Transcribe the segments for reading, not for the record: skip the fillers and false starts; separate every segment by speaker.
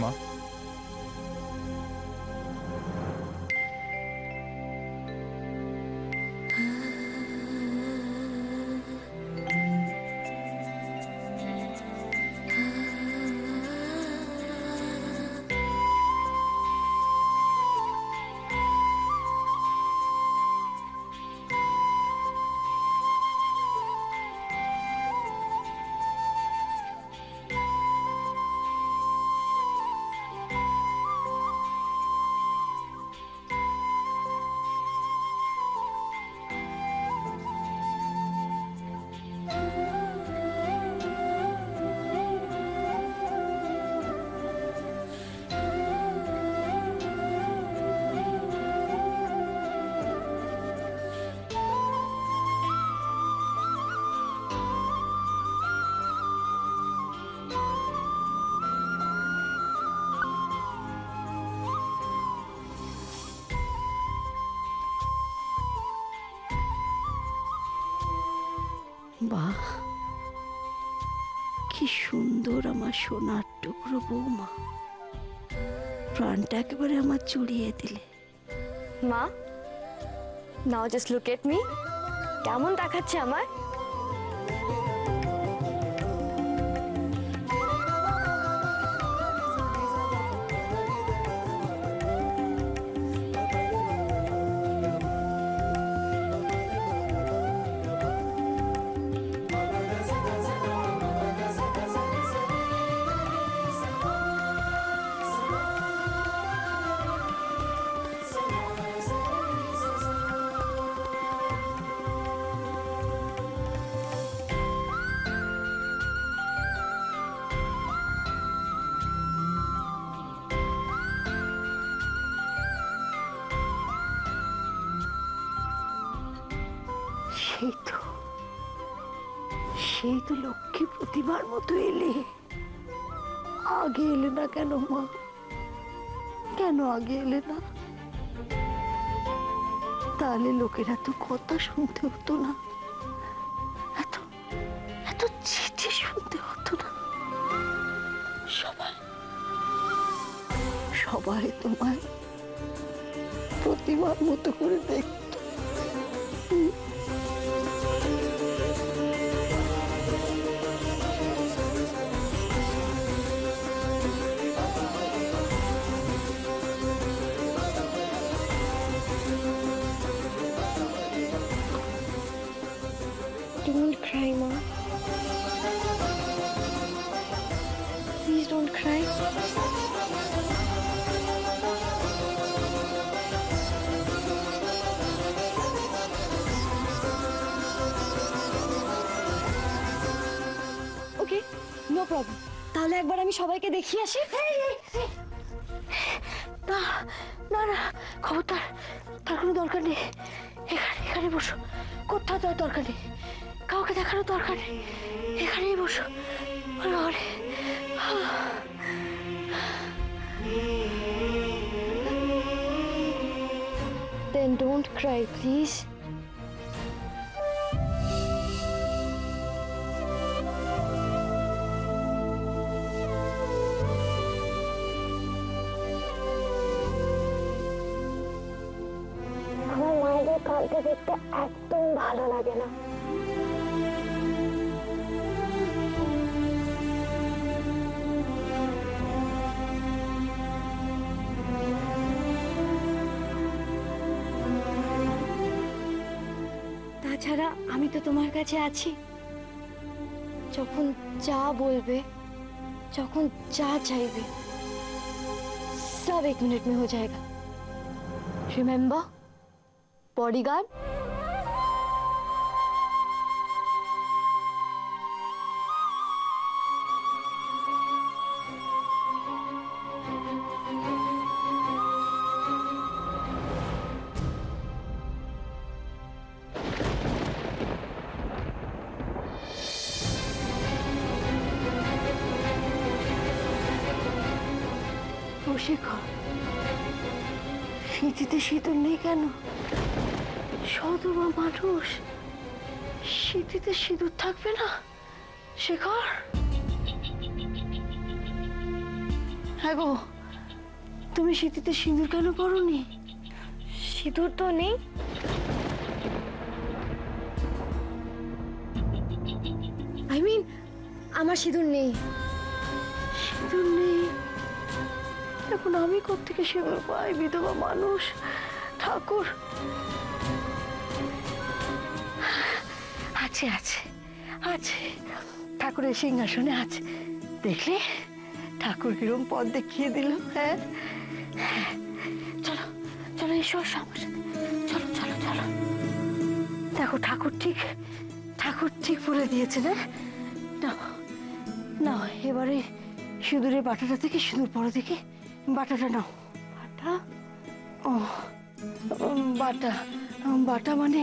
Speaker 1: মা,
Speaker 2: বাহ, কি সুন্দর আমার সোনার টুকরো বৌমা, প্রাণটা একেবারে আমার জুড়িয়ে দিলে।
Speaker 3: মা, নাও জাস্ট লুক এট মি, কেমন দেখাচ্ছে আমার?
Speaker 2: সেই তো লক্ষ্মী প্রতিবার মতো এলে, আগে এলে না কেন মা? কেন আগে এলে না? তাহলে লোকেরা তো কথা শুনতে হতো না, এত এত চিঠি শুনতে হতো না। সবাই সবাই তোমায় প্রতিবার মতো করে দেখতো।
Speaker 3: Don't cry, Ma. Please don't cry. Okay, no problem. তাহলে একবার আমি সবাইকে দেখিয়ে আসি।
Speaker 2: না না না, খবরদার, তার কোনো দরকার নেই। এখানে এখানে বসো, কোথাও তার দরকার নেই, কাউকে দেখানোর দরকার নেই, এখানেই বসো।
Speaker 3: Then don't cry, please.
Speaker 4: আমার মায়েদের কাঁদতে দেখতে একদম ভালো লাগে না।
Speaker 3: তাছাড়া আমি তো তোমার কাছে আছি, যখন যা বলবে, যখন যা চাইবে, सब 1 मिनट में हो जाएगा। Remember, bodyguard.
Speaker 2: শেখর, শীতিতে শীতল নেই কেন? সদবা মানুষ, শীতিতে সিঁদুর থাকবে না? শেখর, হ্যাঁ গো, তুমি শীতিতে সিঁদুর কেন পরোনি?
Speaker 3: সিঁদুর তো নেই। আই মিন আমার সিঁদুর নেই।
Speaker 2: সিঁদুর নেই? এখন আমি কোত্থেকে সিঁদুর পাই? বিধবা মানুষ। ঠাকুর আছে, আছে, আছে, ঠাকুরের সিংহাসনে আছে। দেখলে ঠাকুর কিরম পথ দেখিয়ে দিল। হ্যাঁ, চলো চলো, এসো এসো আমার সাথে, চলো চলো চলো। দেখো ঠাকুর ঠিক বলে দিয়েছে না? নাও নাও, এবারে সিঁদুরের বাটাটা থেকে সিঁদুর পরে থেকে বাটাটা নাও। বাটা? ও বাটা, বাটা মানে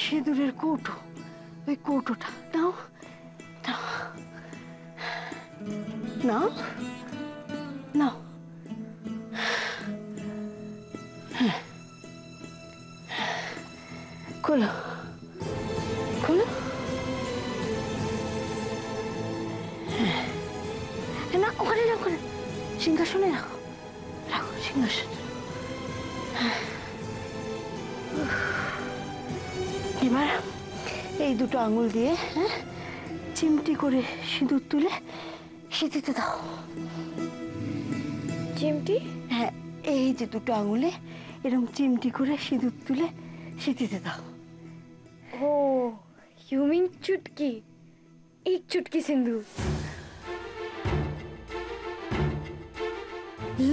Speaker 2: সিঁদুরের কৌটো। ওই কৌটোটা নাও নাও নাও নাও। হ্যাঁ, খোলো খোলো। হ্যাঁ না, ওখানে না, ওখানে সিংহাসনে রাখো, রাখো সিংহাসন। এবার এই দুটো আঙুল দিয়ে, হ্যাঁ, চিমটি করে সিঁদুর তুলে সিঁথিতে দাও।
Speaker 3: চিমটি?
Speaker 2: হ্যাঁ, এই যে দুটো আঙুলে এরকম চিমটি করে সিঁদুর তুলে সিঁথিতে দাও।
Speaker 3: ও, यू मीन चुटकी? एक चुटकी सिंदूर।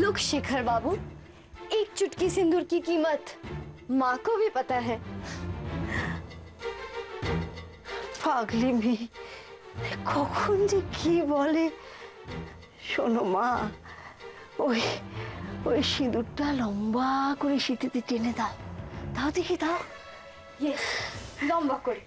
Speaker 3: लुक शेखर बाबू, एक चुटकी सिंदूर की कीमत माँ को भी पता है।
Speaker 2: পাগলি মেয়ে, কখন যে কি বলে। শোনো মা, ওই ওই সিঁদুরটা লম্বা করে সিঁথিতে টেনে দাও। দাও দেখি, দাও।
Speaker 3: यस, लंबा করে।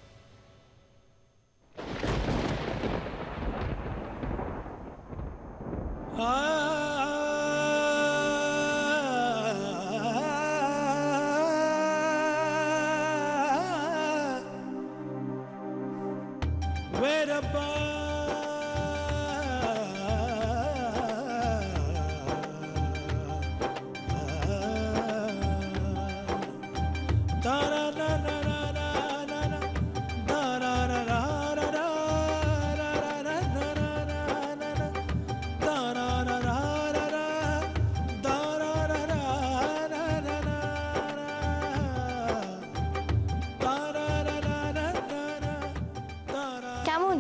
Speaker 3: কেমন?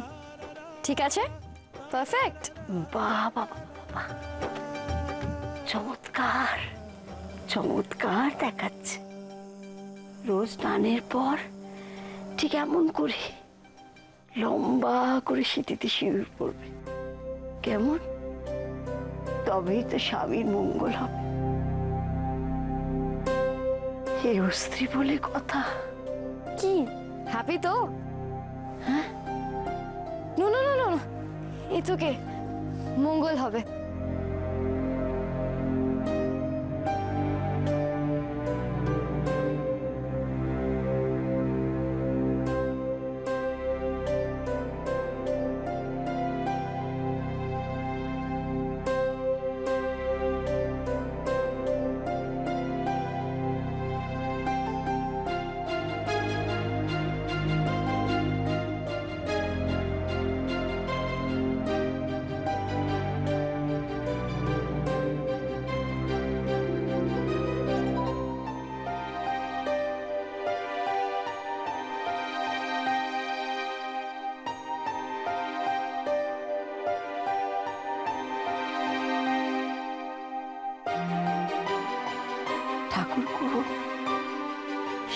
Speaker 3: ঠিক আছে? পারফেক্ট?
Speaker 2: বাহ বাবা বাবা, চমৎকার চমৎকার দেখাচ্ছে। রোজ স্নানের পর ঠিক এমন করে লম্বা করে সিঁথিতে সিঁদুর পড়বে। কেমন? তবেই তো স্বামীর মঙ্গল হবে। এ স্ত্রী বলে কথা।
Speaker 3: কি হ্যাপি তো?
Speaker 2: হ্যাঁ,
Speaker 3: no no no no, it's okay, মঙ্গল হবে।
Speaker 2: ঠাকুর করুন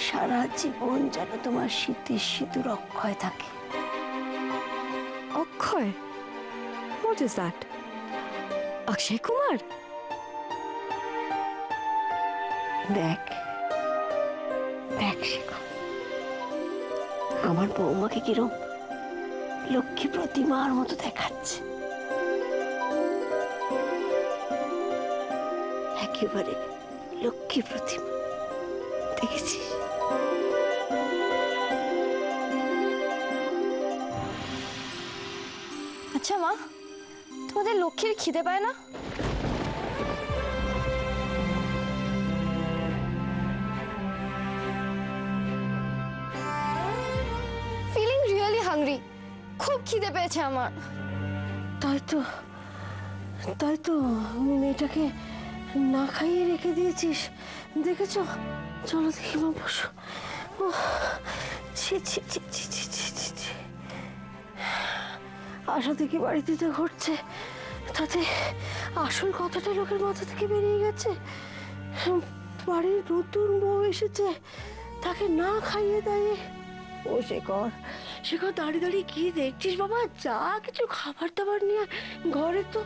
Speaker 2: সারা জীবন যেন তোমার স্মৃতির সিঁদুর অক্ষয় থাকে।
Speaker 3: অক্ষয়? What is that? Akshay Kumar?
Speaker 2: দেখ দেখ শেখা, আমার বৌমাকে কিরম লক্ষ্মী প্রতিমার মতো দেখাচ্ছে। একেবারে লক্ষ্মী প্রতিমা, দেখেছিস?
Speaker 3: আচ্ছা মা, তোমাদের লক্ষ্মীর খিদে পায় না? হাংরি, খুব খিদে পেয়েছে আমার।
Speaker 2: তাই তো, তাই তো, মেয়েটাকে না খাইয়ে রেখে দিয়েছিস, দেখেছো? চলো দেখি মা, বসো। ও ছি ছি ছি ছি ছি ছি ছি ছি। আশা থেকে বাড়িতে যা ঘটছে তাতে আসল কথাটা লোকের মাথা থেকে বেরিয়ে গেছে। বাড়ির নতুন বউ এসেছে, তাকে না খাইয়ে দেয়। ও শেখর, শেখর, দাঁড়িয়ে দাঁড়িয়ে কি দেখছিস বাবা? যা কিছু খাবার দাবার নিয়ে ঘরে তো।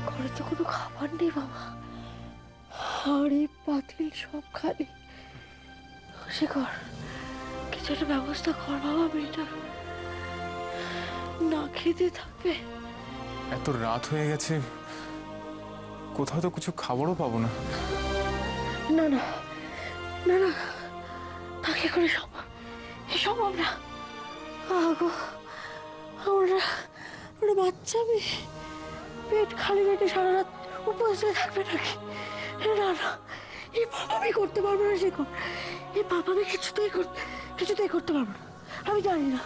Speaker 2: ঘরে তো কোনো খাবার নেই বাবা, হাঁড়ি পাতিল সব খালি। শেখর, কিছু একটা ব্যবস্থা কর বাবা, মেয়েটা না খেতে থাকবে।
Speaker 1: এত রাত হয়ে গেছে, কোথাও তো কিছু খাবারও পাবো না।
Speaker 2: না না না না, তাকে করে সম্ভব না। আগো, আমরা ওরা বাচ্চা মেয়ে, পেট খালি পেটে সারা রাত উপোস হয়ে থাকবে নাকি? না না, এই পাপ আমি করতে পারবো না শেখর, এই পাপ আমি কিছুতেই করতে পারবো না। আমি জানি না,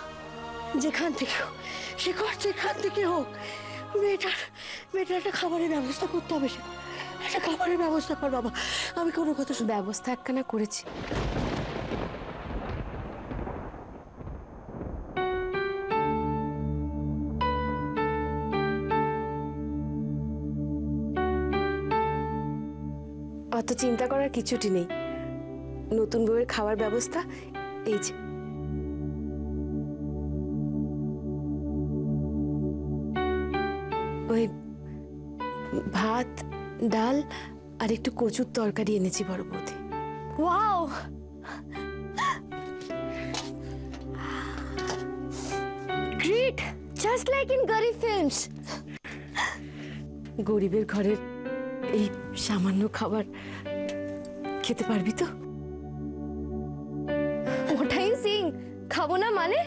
Speaker 2: যেখান থেকে হোক শেখর, যেখান থেকে হোক মেয়েটার একটা খাবারের ব্যবস্থা করতে হবে। শেখর, একটা খাবারের ব্যবস্থা কর বাবা। আমি কোনো কথা
Speaker 3: ব্যবস্থা একখানা করেছি। অত চিন্তা করার কিছুটি নেই, নতুন বউয়ের খাওয়ার ব্যবস্থা এই যে। ওই ভাত, ডাল আর একটু কচুর তরকারি এনেছি বড় বৌদি। Wow, great, just like in গরিব ফিল্মস। গরিবের ঘরের এই সামান্য খাবার খেতে পারবি তো? ওটাই সিং, খাবো না মানে?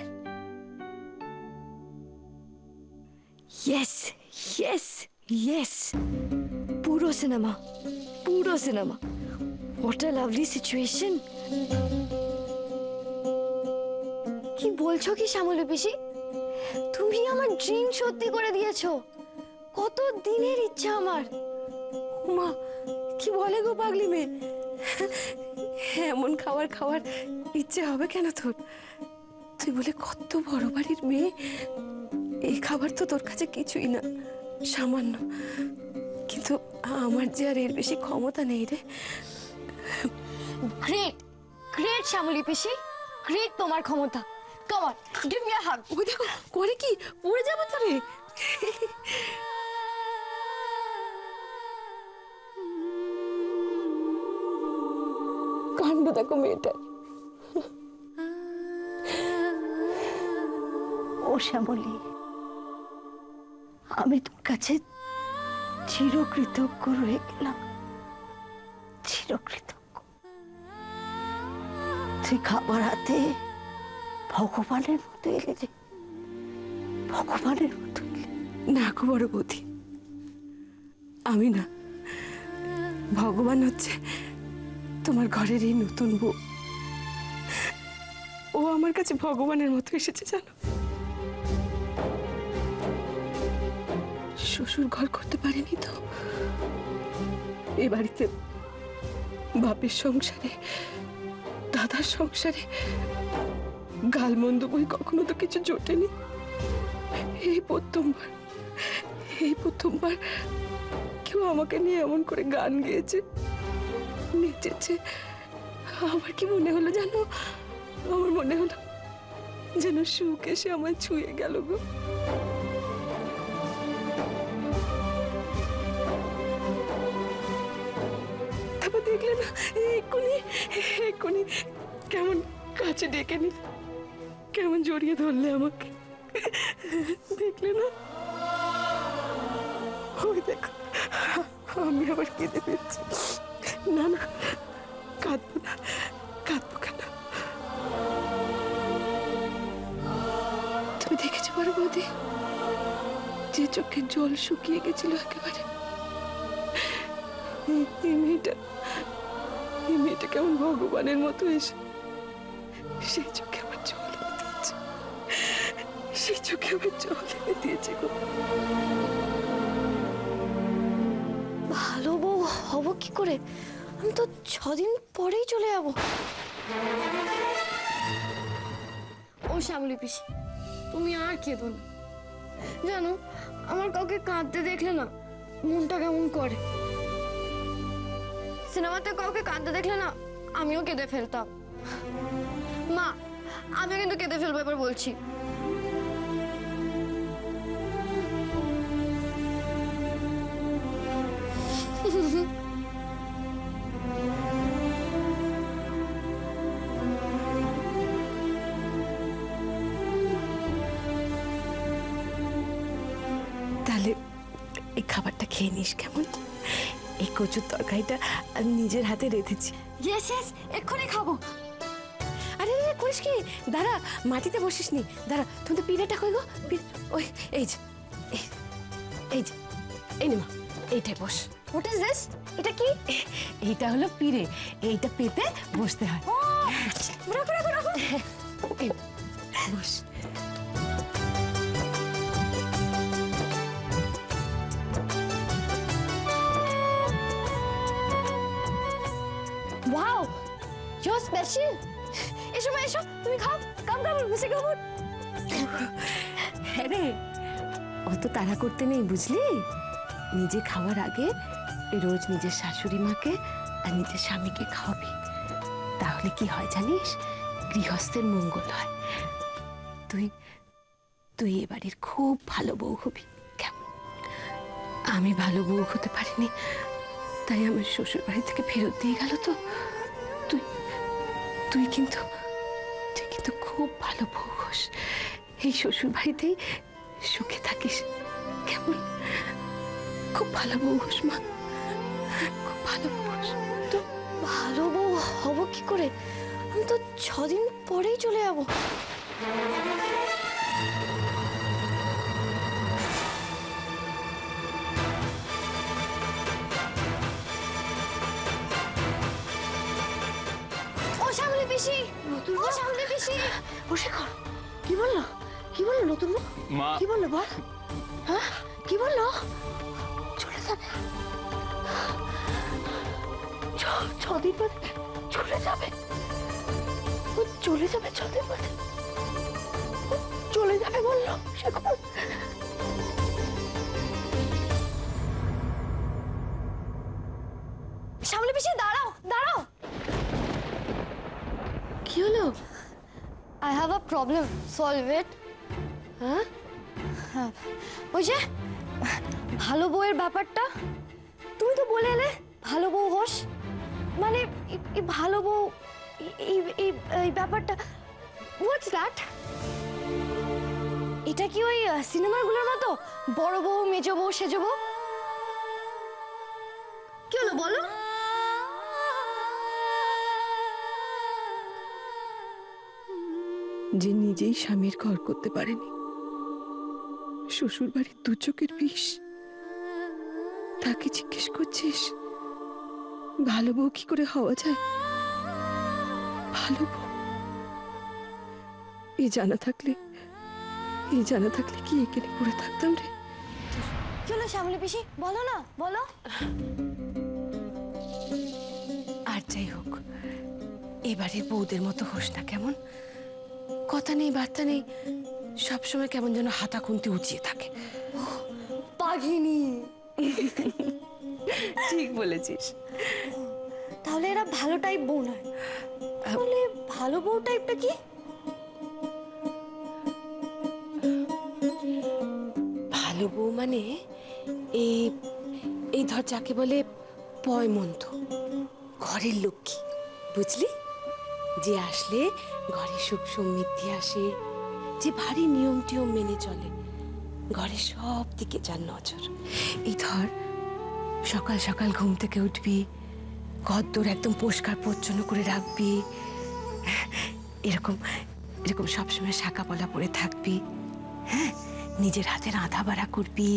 Speaker 3: ইয়েস ইয়েস ইয়েস, পুরো সিনেমা, পুরো cinema. What a lovely situation. কি বলছো কি শ্যামলী পিসি? তুমি আমার ড্রিম সত্যি করে দিয়েছো। কত দিনের ইচ্ছা আমার। মা, কি বলে গো পাগলি মেয়ে? এমন খাওয়ার ইচ্ছে হবে কেন তোর? তুই বলে কত বড় বাড়ির মেয়ে, এই খাবার তো তোর কাছে কিছুই না, সামান্য। কিন্তু আমার যে আর এর বেশি ক্ষমতা নেই রে। গ্রেট গ্রেট শ্যামলী পিসি, গ্রেট তোমার ক্ষমতা। Come on, give me a hug. ওই দেখো করে কি, পড়ে যাবে তো রে। কাণ্ড দেখো মেয়েটার।
Speaker 2: ও শ্যামলী, আমি তোর কাছে চিরকৃতজ্ঞ রয়ে গেলাম, চিরকৃতজ্ঞ। তুই খাবার হাতে ভগবানের মতো এলে রে, ভগবানের মতো এলে।
Speaker 3: না গো বড় বৌদি, আমি না, ভগবান হচ্ছে তোমার ঘরের এই নতুন বউ। ও আমার কাছে ভগবানের মতো এসেছে জানো। শ্বশুর ঘর করতে পারেনি তো, এ বাড়িতে বাপের সংসারে, দাদার সংসারে গালমন্দ বই কখনো তো কিছু জোটেনি। এই প্রথমবার কেউ আমাকে নিয়ে এমন করে গান গেয়েছে, নেচেছে। আমার কি মনে হলো জানো? আমার মনে হলো যেন সুখ এসে আমার ছুঁয়ে গেল গো। তারপর দেখলে না, এক্ষুনি কেমন কাছে ডেকে নিল, কেমন জড়িয়ে ধরলে আমাকে, দেখলে না? ওই দেখো, আমি আবার কেঁদে ফেলছি। না না, কাঁদবো না, কাঁদবো কেন? তুমি দেখেছো বড় বৌদি, যে চোখের জল শুকিয়ে গেছিল একেবারে,
Speaker 5: এই মেয়েটা এই মেয়েটা কেমন ভগবানের মতো এসে সেই চোখে আমার জল এনে দিয়েছে, সেই চোখে আমার জল এনে দিয়েছে গো।
Speaker 3: ভালো বউ হব কি করে? আমি তো 6 দিন পরেই চলে যাব। ও শ্যামলী পিসি, তুমি আর কেঁদো না। জানো, আমার কাউকে কাঁদতে দেখলে না মনটা কেমন করে। সিনেমাতে কাউকে কাঁদতে দেখলে না আমিও কেঁদে ফেলতাম। মা, আমিও কিন্তু কেঁদে ফেলবো, এবার বলছি।
Speaker 5: তাহলে এই খাবারটা খেয়ে নিস কেমন? এই কচুর তরকারিটা আমি নিজের হাতে রেঁধেছি।
Speaker 3: ইয়েস ইয়েস, এক্ষুনি খাবো।
Speaker 5: আরে করিস কি? দাঁড়া, মাটিতে বসিস নি, দাঁড়া। তুমি তো পিড়েটা কই গো? ওই এই যে এই যে এই নে মা, এইটাই বস।
Speaker 3: What is this? এটা কি?
Speaker 5: এইটা হলো পিড়ে, এইটা পেতে বসতে হয়।
Speaker 3: রাখো রাখো রাখো।
Speaker 5: এই, বস।
Speaker 3: Wow, you special. এসো মা, এসো, তুমি খাও। কাম কাম, বসে খাবো।
Speaker 5: হ্যাঁ রে, অত তাড়া করতে নেই বুঝলি। নিজে খাওয়ার আগে রোজ নিজের শাশুড়ি মাকে আর নিজের স্বামীকে খাওয়াবি, তাহলে কি হয় জানিস? গৃহস্থের মঙ্গল হয়। তুই তুই এ বাড়ির খুব ভালো বউ হবি, কেমন? আমি ভালো বউ হতে পারিনি, তাই আমার শ্বশুর বাড়ি থেকে ফেরত দিয়ে গেল। তো তুই তুই কিন্তু খুব ভালো বউ হোস, এই শ্বশুর বাড়িতেই সুখে থাকিস, কেমন? খুব ভালো বউ হোস মা, খুব ভালো বউ হোস।
Speaker 3: তো ভালো বউ হব কি করে? আমি তো 6 দিন পরেই চলে যাব। ও শ্যামলী পিসি, ও শ্যামলী পিসি।
Speaker 2: বসে কর। কি বললো? কি বললো নতুন বউ?
Speaker 1: মা,
Speaker 2: কি বললো বল? হ্যাঁ, কি বললো? চলে যাবে? 6 দিন বাদে চলে যাবে? ও চলে যাবে 6 দিন বাদে? ও চলে যাবে বললো সেখন?
Speaker 3: শ্যামলী পিসি, দাঁড়াও দাঁড়াও।
Speaker 2: কি হলো?
Speaker 3: I have a problem. Solve it.
Speaker 2: হ্যাঁ,
Speaker 3: ওই যে ভালো বউয়ের ব্যাপারটা, তুমি তো বলে এলে ভালো বউ হোস, মানে এই ভালো বউ, এই ব্যাপারটা, হোয়াটস দ্যাট? এটা কি ওই সিনেমাগুলোর মতো বড় বউ, মেজ বউ, সেজ বউ? কি হলো বলো?
Speaker 5: যে নিজেই স্বামীর ঘর করতে পারেনি, শ্বশুর বাড়ির 2 চোখের বিষ, তাকে জিজ্ঞেস করছিস ভালো বউ কি করে হওয়া যায়? ভালো বউ এই জানা থাকলে কি এখানে পড়ে থাকতাম রে?
Speaker 3: কি হলো শ্যামলী পিসি, বলো না, বলো।
Speaker 5: আর যাই হোক, এবারের বউদের মতো হোস না, কেমন? কথা নেই, বার্তা নেই, সবসময় কেমন যেন হাতা খুন্তি উঁচিয়ে থাকে।
Speaker 3: পাগিনি।
Speaker 5: ঠিক বলেছিস।
Speaker 3: তাহলে এরা ভালো টাইপ বউ নয়, তাহলে ভালো বউ টাইপটা কি?
Speaker 5: ভালো বউ মানে এই এই ধর যাকে বলে পয়মন্ত, ঘরের লক্ষ্মী, বুঝলি? যে আসলে ঘরে সুখ সমৃদ্ধি আসে, যে ভারী নিয়ম টিয়ম মেনে চলে, ঘরের সব দিকে যার নজর। এই ধর সকাল সকাল ঘুম থেকে উঠবি, ঘরদোর একদম পরিষ্কার পরিচ্ছন্ন করে রাখবি, এরকম এরকম সবসময় শাঁকা পলা পরে থাকবি, হ্যাঁ, নিজের হাতে রাঁধা বাড়া করবি,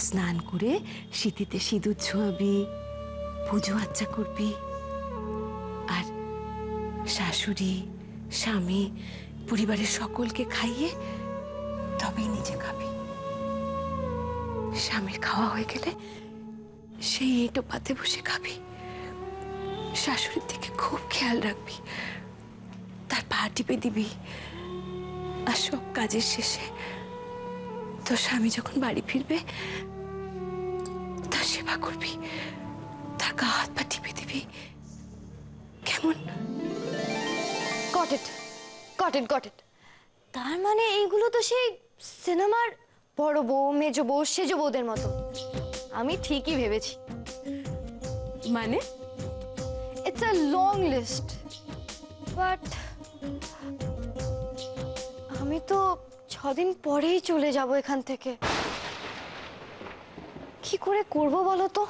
Speaker 5: স্নান করে সিঁথিতে সিঁদুর ছোঁয়াবি, পুজো আচ্চা করবি, আর শাশুড়ি, স্বামী, পরিবারের সকলকে খাইয়ে তবেই নিজে খাবি। স্বামীর খাওয়া হয়ে গেলে সেই এঁটো পাতে বসে খাবি। শাশুড়ির দিকে খুব খেয়াল রাখবি, তার পা টিপে দিবি। আর সব কাজের শেষে তোর স্বামী যখন বাড়ি ফিরবে তার সেবা করবি, তার গা হাত পা টিপে দিবি। কেমন?
Speaker 3: Got it, got it, got it. তার মানে এইগুলো তো সেই সিনেমার বড় বউ, মেজ বউ, সেজ বউদের মতো। আমি ঠিকই ভেবেছি।
Speaker 5: মানে
Speaker 3: it's a long list, but আমি তো 6 দিন পরেই চলে যাব এখান থেকে। কি করে করব বলো তো?